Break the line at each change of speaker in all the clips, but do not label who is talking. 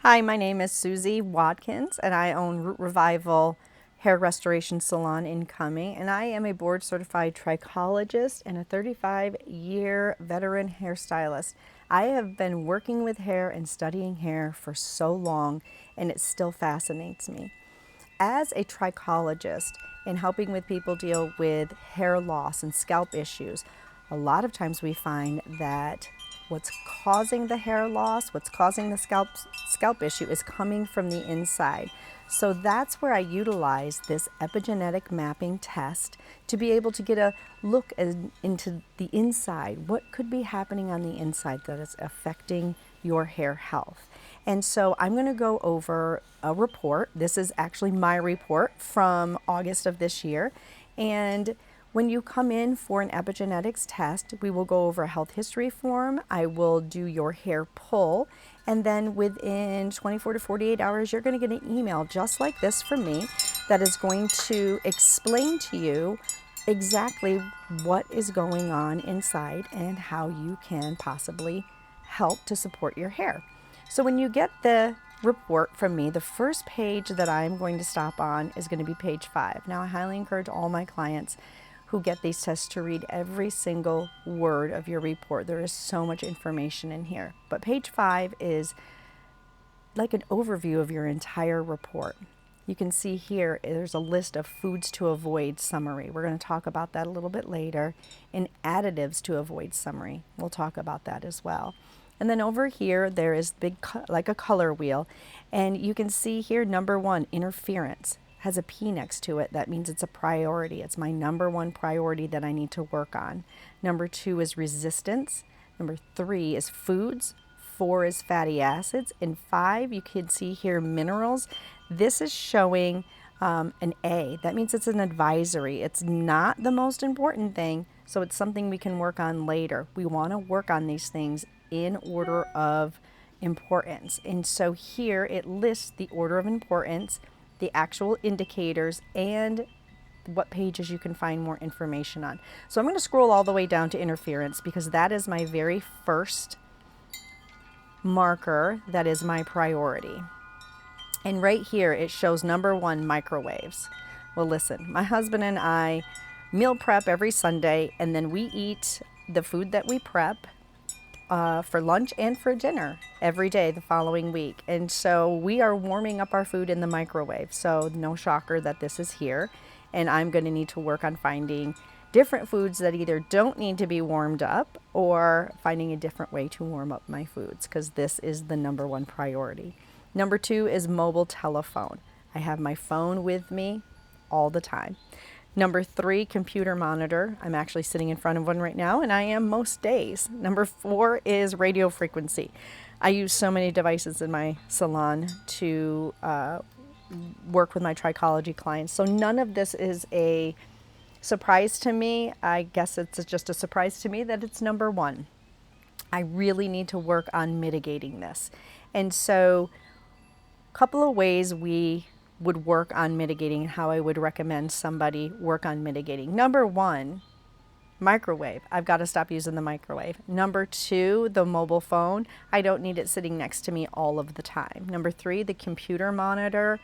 Hi, my name is Susie Watkins, and I own Root Revival Hair Restoration Salon in Cumming, and I am a board certified trichologist and a 35-year veteran hairstylist. I have been working with hair and studying hair for so long, and it still fascinates me. As a trichologist in helping with people deal with hair loss and scalp issues, a lot of times we find that what's causing the hair loss, what's causing the scalp issue is coming from the inside. So that's where I utilize this epigenetic mapping test to be able to get a look into the inside. What could be happening on the inside that is affecting your hair health? And so I'm going to go over a report. This is actually my report from August of this year. And when you come in for an epigenetics test, we will go over a health history form. I will do your hair pull. And then within 24 to 48 hours, you're going to get an email just like this from me that is going to explain to you exactly what is going on inside and how you can possibly help to support your hair. So when you get the report from me, the first page that I'm going to stop on is going to be page 5. Now, I highly encourage all my clients who get these tests to read every single word of your report. There is so much information in here. But page 5 is like an overview of your entire report. You can see here there's a list of foods to avoid summary. We're going to talk about that a little bit later. And additives to avoid summary. We'll talk about that as well. And then over here, there is big, like a color wheel. And you can see here, number 1, interference. Has a P next to it. That means it's a priority. It's my number 1 priority that I need to work on. Number 2 is resistance. Number 3 is foods. 4 is fatty acids. And 5, you can see here, minerals. This is showing an A. That means it's an advisory. It's not the most important thing, so it's something we can work on later. We want to work on these things in order of importance. And so here it lists the order of importance, the actual indicators, and what pages you can find more information on. So I'm going to scroll all the way down to interference because that is my very first marker that is my priority. And right here it shows number 1, microwaves. Well, listen, my husband and I meal prep every Sunday, and then we eat the food that we prep for lunch and for dinner every day the following week. And so we are warming up our food in the microwave. So no shocker that this is here. And I'm going to need to work on finding different foods that either don't need to be warmed up or finding a different way to warm up my foods, because this is the number 1 priority. Number 2 is mobile telephone. I have my phone with me all the time. Number 3, computer monitor. I'm actually sitting in front of one right now, and I am most days. Number 4 is radio frequency. I use so many devices in my salon to work with my trichology clients. So none of this is a surprise to me. I guess it's just a surprise to me that it's number 1. I really need to work on mitigating this. And so a couple of ways we would work on mitigating and how I would recommend somebody work on mitigating. Number 1, microwave. I've got to stop using the microwave. Number 2, the mobile phone. I don't need it sitting next to me all of the time. Number 3, the computer monitor.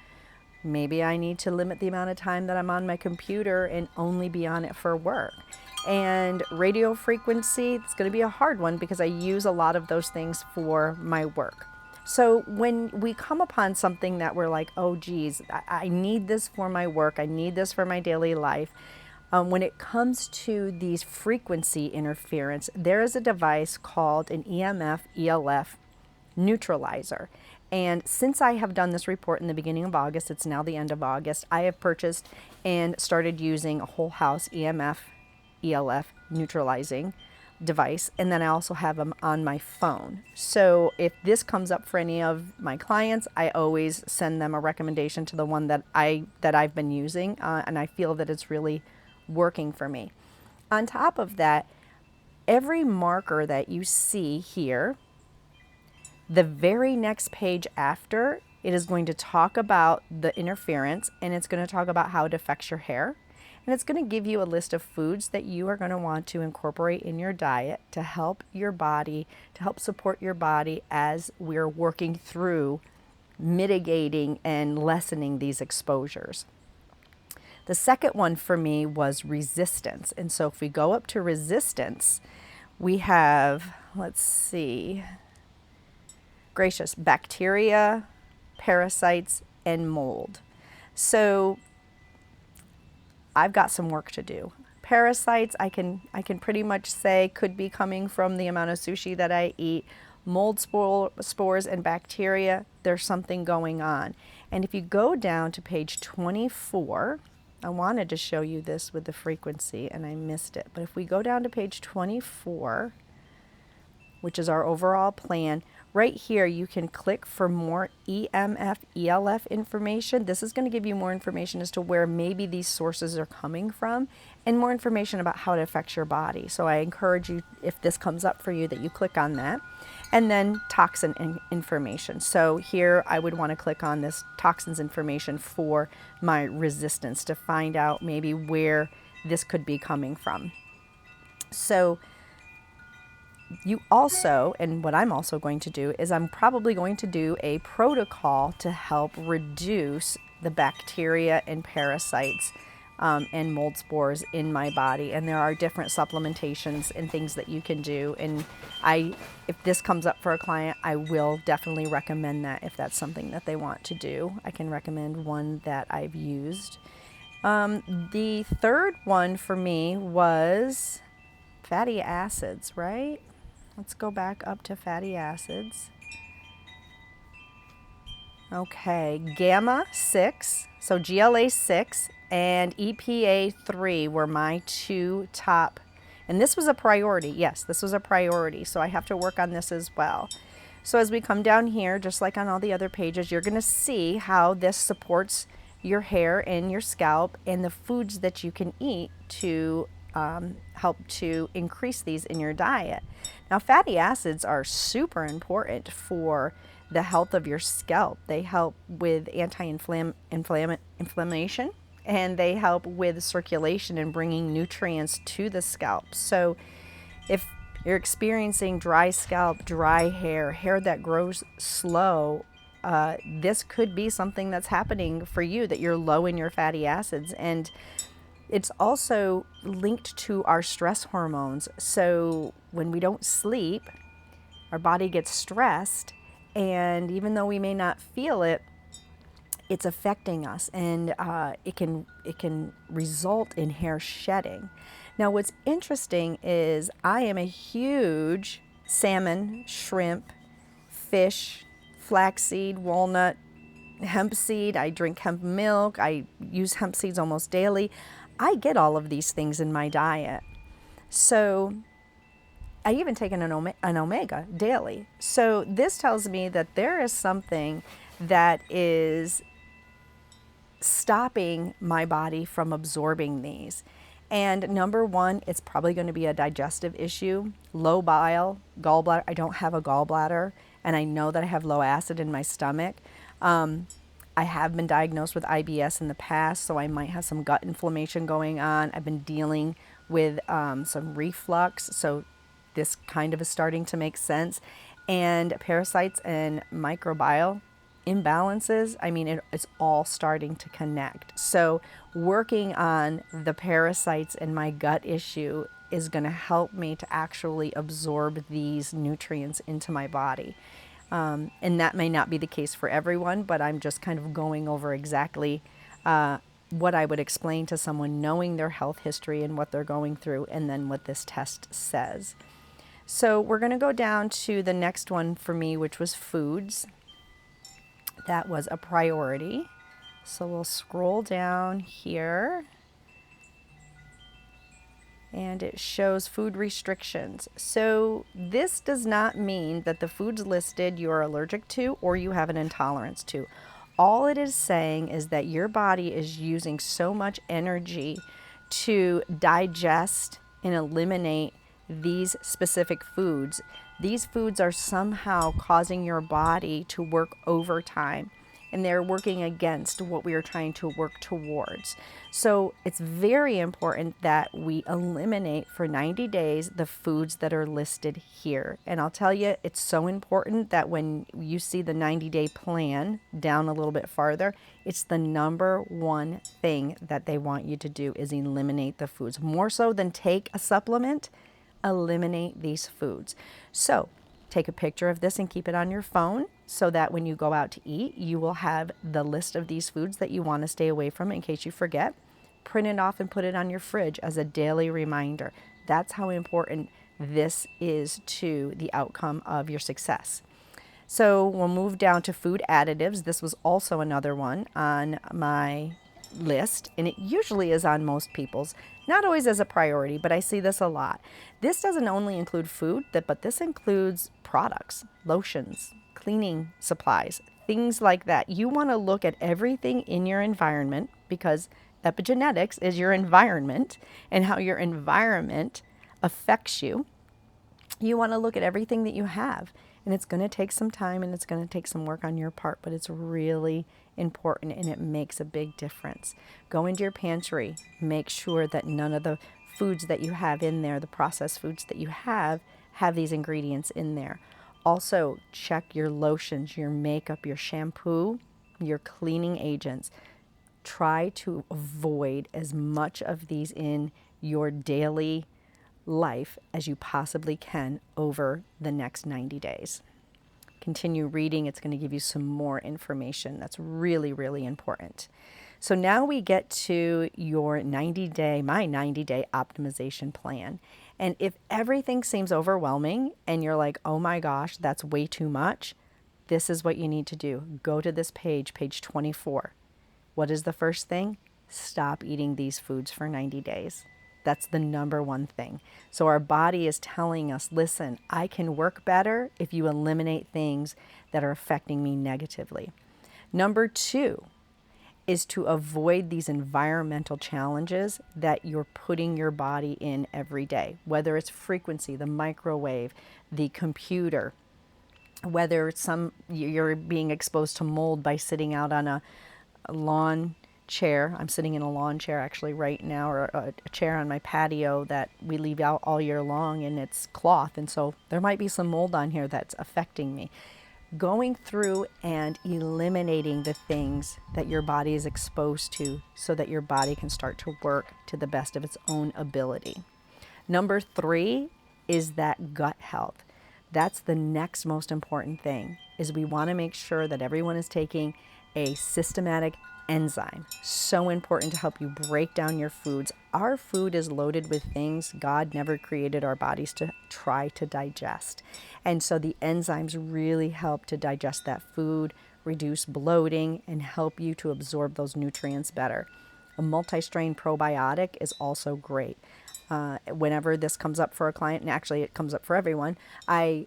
Maybe I need to limit the amount of time that I'm on my computer and only be on it for work. And radio frequency, it's going to be a hard one because I use a lot of those things for my work. So when we come upon something that we're like, oh geez, I need this for my work, I need this for my daily life. When it comes to these frequency interference, there is a device called an EMF ELF neutralizer. And since I have done this report in the beginning of August, it's now the end of August, I have purchased and started using a whole house EMF ELF neutralizing device, and then I also have them on my phone. So if this comes up for any of my clients, I always send them a recommendation to the one that I've been using, and I feel that it's really working for me. On top of that, every marker that you see here, the very next page after, it is going to talk about the interference, and it's going to talk about how it affects your hair. And it's going to give you a list of foods that you are going to want to incorporate in your diet to help your body, to help support your body as we're working through mitigating and lessening these exposures. The second one for me was resistance. And so if we go up to resistance, we have, let's see, gracious, bacteria, parasites, and mold. So I've got some work to do. Parasites, I can pretty much say could be coming from the amount of sushi that I eat. Mold spores and bacteria, there's something going on. And if you go down to page 24, I wanted to show you this with the frequency and I missed it. But if we go down to page 24, which is our overall plan, right here you can click for more EMF, ELF information. This is going to give you more information as to where maybe these sources are coming from and more information about how it affects your body. So I encourage you, if this comes up for you, that you click on that. And then toxin information. So here I would want to click on this toxins information for my resistance to find out maybe where this could be coming from. So you also, and what I'm also going to do is I'm probably going to do a protocol to help reduce the bacteria and parasites and mold spores in my body. And there are different supplementations and things that you can do. And if this comes up for a client, I will definitely recommend that if that's something that they want to do. I can recommend one that I've used. The third one for me was fatty acids, right? Let's go back up to fatty acids. Okay, gamma 6, so GLA 6 and EPA 3 were my two top, and this was a priority. Yes, this was a priority, so I have to work on this as well. So as we come down here, just like on all the other pages, you're going to see how this supports your hair and your scalp and the foods that you can eat to help to increase these in your diet. Now, fatty acids are super important for the health of your scalp. They help with anti-inflammation, and they help with circulation and bringing nutrients to the scalp. So if you're experiencing dry scalp, dry hair, hair that grows slow, this could be something that's happening for you, that you're low in your fatty acids. And it's also linked to our stress hormones. So when we don't sleep, our body gets stressed, and even though we may not feel it, it's affecting us, and it can result in hair shedding. Now, what's interesting is I am a huge salmon, shrimp, fish, flaxseed, walnut, hemp seed. I drink hemp milk. I use hemp seeds almost daily. I get all of these things in my diet. So I even take an omega daily. So this tells me that there is something that is stopping my body from absorbing these. And number one, it's probably going to be a digestive issue, low bile, gallbladder. I don't have a gallbladder, and I know that I have low acid in my stomach. I have been diagnosed with IBS in the past, so I might have some gut inflammation going on. I've been dealing with some reflux, so this kind of is starting to make sense. And parasites and microbiome imbalances, I mean, it's all starting to connect. So working on the parasites and my gut issue is going to help me to actually absorb these nutrients into my body. And that may not be the case for everyone, but I'm just kind of going over exactly what I would explain to someone, knowing their health history and what they're going through, and then what this test says. So we're going to go down to the next one for me, which was foods. That was a priority. So we'll scroll down here. And it shows food restrictions. So this does not mean that the foods listed you're allergic to or you have an intolerance to. All it is saying is that your body is using so much energy to digest and eliminate these specific foods. These foods are somehow causing your body to work overtime. and they're working against what we are trying to work towards. So it's very important that we eliminate for 90 days the foods that are listed here. And I'll tell you, it's so important that when you see the 90-day plan down a little bit farther, it's the number one thing that they want you to do is eliminate the foods. More so than take a supplement, eliminate these foods. So take a picture of this and keep it on your phone so that when you go out to eat, you will have the list of these foods that you want to stay away from in case you forget. Print it off and put it on your fridge as a daily reminder. That's how important this is to the outcome of your success. So we'll move down to food additives. This was also another one on my list, and it usually is on most people's, not always as a priority, but I see this a lot. This doesn't only include food, but this includes products, lotions, cleaning supplies, things like that. You want to look at everything in your environment because epigenetics is your environment and how your environment affects you. You want to look at everything that you have, and it's going to take some time and it's going to take some work on your part, but it's really important and it makes a big difference. Go into your pantry, make sure that none of the foods that you have in there, the processed foods that you have these ingredients in there. Also, check your lotions, your makeup, your shampoo, your cleaning agents. Try to avoid as much of these in your daily life as you possibly can over the next 90 days. Continue reading. It's going to give you some more information. That's really, really important. So now we get to your my 90-day optimization plan. And if everything seems overwhelming and you're like, oh my gosh, that's way too much, this is what you need to do. Go to this page 24. What is the first thing? Stop eating these foods for 90 days. That's the number one thing. So our body is telling us, listen, I can work better if you eliminate things that are affecting me negatively. Number 2 is to avoid these environmental challenges that you're putting your body in every day, whether it's frequency, the microwave, the computer, whether you're being exposed to mold by sitting out on a lawn chair. I'm sitting in a lawn chair actually right now, or a chair on my patio that we leave out all year long, and it's cloth, and so there might be some mold on here that's affecting me. Going through and eliminating the things that your body is exposed to so that your body can start to work to the best of its own ability. Number 3 is that gut health. That's the next most important thing, is we want to make sure that everyone is taking a systematic enzyme. So important to help you break down your foods. Our food is loaded with things God never created our bodies to try to digest. And so the enzymes really help to digest that food, reduce bloating, and help you to absorb those nutrients better. A multi-strain probiotic is also great. Whenever this comes up for a client, and actually it comes up for everyone, I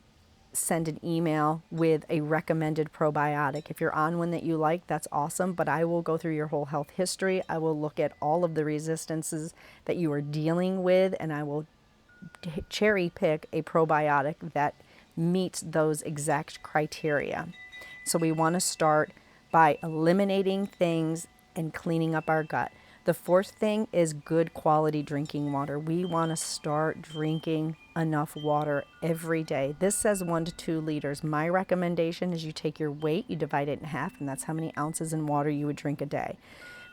send an email with a recommended probiotic. If you're on one that you like, that's awesome, but I will go through your whole health history. I will look at all of the resistances that you are dealing with, and I will cherry pick a probiotic that meets those exact criteria. So we want to start by eliminating things and cleaning up our gut. The 4th thing is good quality drinking water. We want to start drinking enough water every day. This says 1 to 2 liters. My recommendation is you take your weight, you divide it in half, and that's how many ounces in water you would drink a day.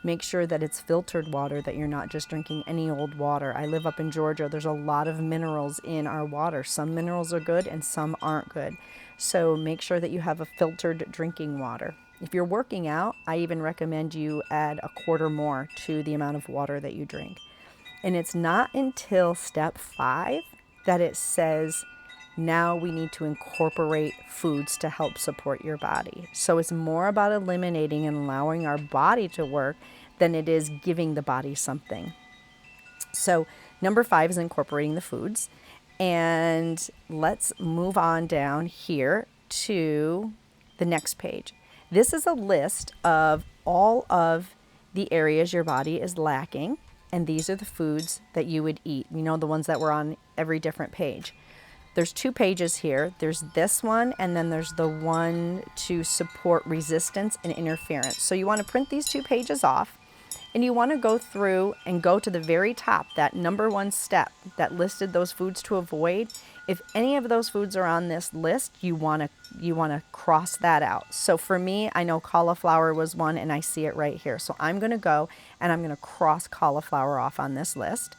Make sure that it's filtered water, that you're not just drinking any old water. I live up in Georgia. There's a lot of minerals in our water. Some minerals are good and some aren't good. So make sure that you have a filtered drinking water. If you're working out, I even recommend you add a quarter more to the amount of water that you drink. And it's not until step 5 that it says, now we need to incorporate foods to help support your body. So it's more about eliminating and allowing our body to work than it is giving the body something. So number 5 is incorporating the foods. And let's move on down here to the next page. This is a list of all of the areas your body is lacking, and these are the foods that you would eat. You know, the ones that were on every different page. There's 2 pages here. There's this one, and then there's the one to support resistance and interference. So you want to print these 2 pages off, and you want to go through and go to the very top, that number 1 step that listed those foods to avoid. If any of those foods are on this list, you want to cross that out. So for me, I know cauliflower was one, and I see it right here. So I'm going to go and I'm going to cross cauliflower off on this list.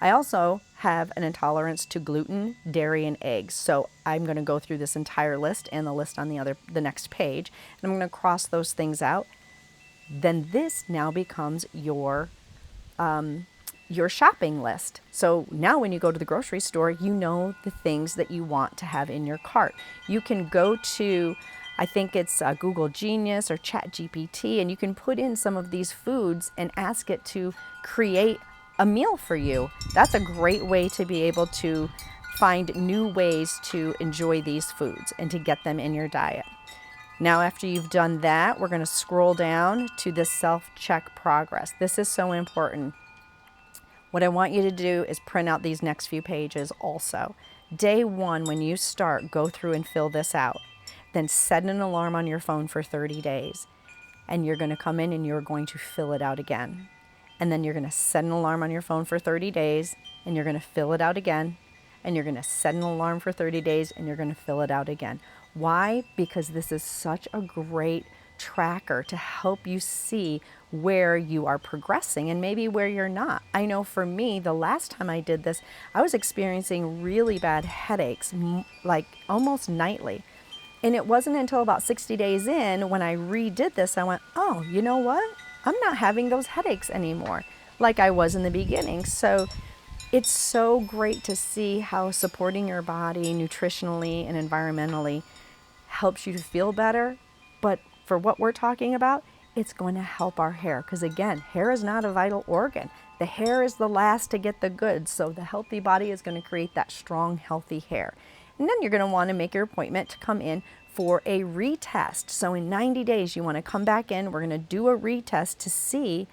I also have an intolerance to gluten, dairy, and eggs. So I'm going to go through this entire list and the list on the next page, and I'm going to cross those things out. Then this now becomes your shopping list. So now when you go to the grocery store, you know the things that you want to have in your cart. You can go to, I think it's Google Genius or ChatGPT, and you can put in some of these foods and ask it to create a meal for you. That's a great way to be able to find new ways to enjoy these foods and to get them in your diet. Now, after you've done that, we're going to scroll down to the self-check progress. This is so important. What I want you to do is print out these next few pages also. Day 1, when you start, go through and fill this out. Then set an alarm on your phone for 30 days. And you're going to come in and you're going to fill it out again. And then you're going to set an alarm on your phone for 30 days, and you're going to fill it out again. And you're going to set an alarm for 30 days, and you're going to fill it out again. Why? Because this is such a great tracker to help you see where you are progressing and maybe where you're not. I know for me, the last time I did this, I was experiencing really bad headaches, like almost nightly. And it wasn't until about 60 days in when I redid this, I went, oh, you know what? I'm not having those headaches anymore like I was in the beginning. So it's so great to see how supporting your body nutritionally and environmentally helps you to feel better. But for what we're talking about, it's going to help our hair. Because again, hair is not a vital organ. The hair is the last to get the goods. So the healthy body is going to create that strong, healthy hair. And then you're going to want to make your appointment to come in for a retest. So in 90 days, you want to come back in. We're going to do a retest to see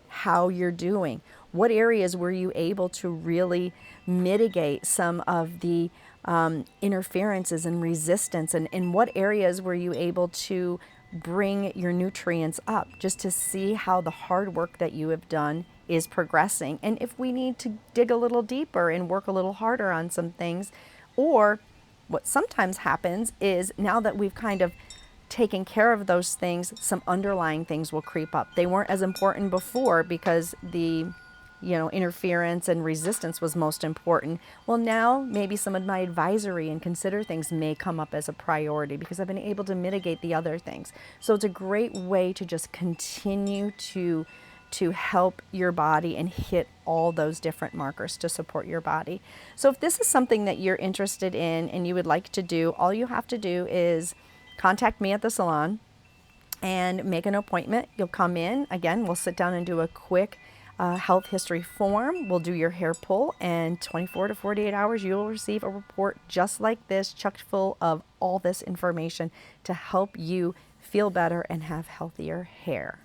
how you're doing. What areas were you able to really mitigate some of the interferences and resistance? And in what areas were you able to bring your nutrients up, just to see how the hard work that you have done is progressing? And if we need to dig a little deeper and work a little harder on some things, or what sometimes happens is now that we've kind of taken care of those things, some underlying things will creep up. They weren't as important before because the interference and resistance was most important. Well, now maybe some of my advisory and consider things may come up as a priority because I've been able to mitigate the other things. So it's a great way to just continue to help your body and hit all those different markers to support your body. So if this is something that you're interested in and you would like to do, all you have to do is contact me at the salon and make an appointment. You'll come in. Again, we'll sit down and do a quick health history form. We'll do your hair pull, and 24 to 48 hours, you'll receive a report just like this, chocked full of all this information to help you feel better and have healthier hair.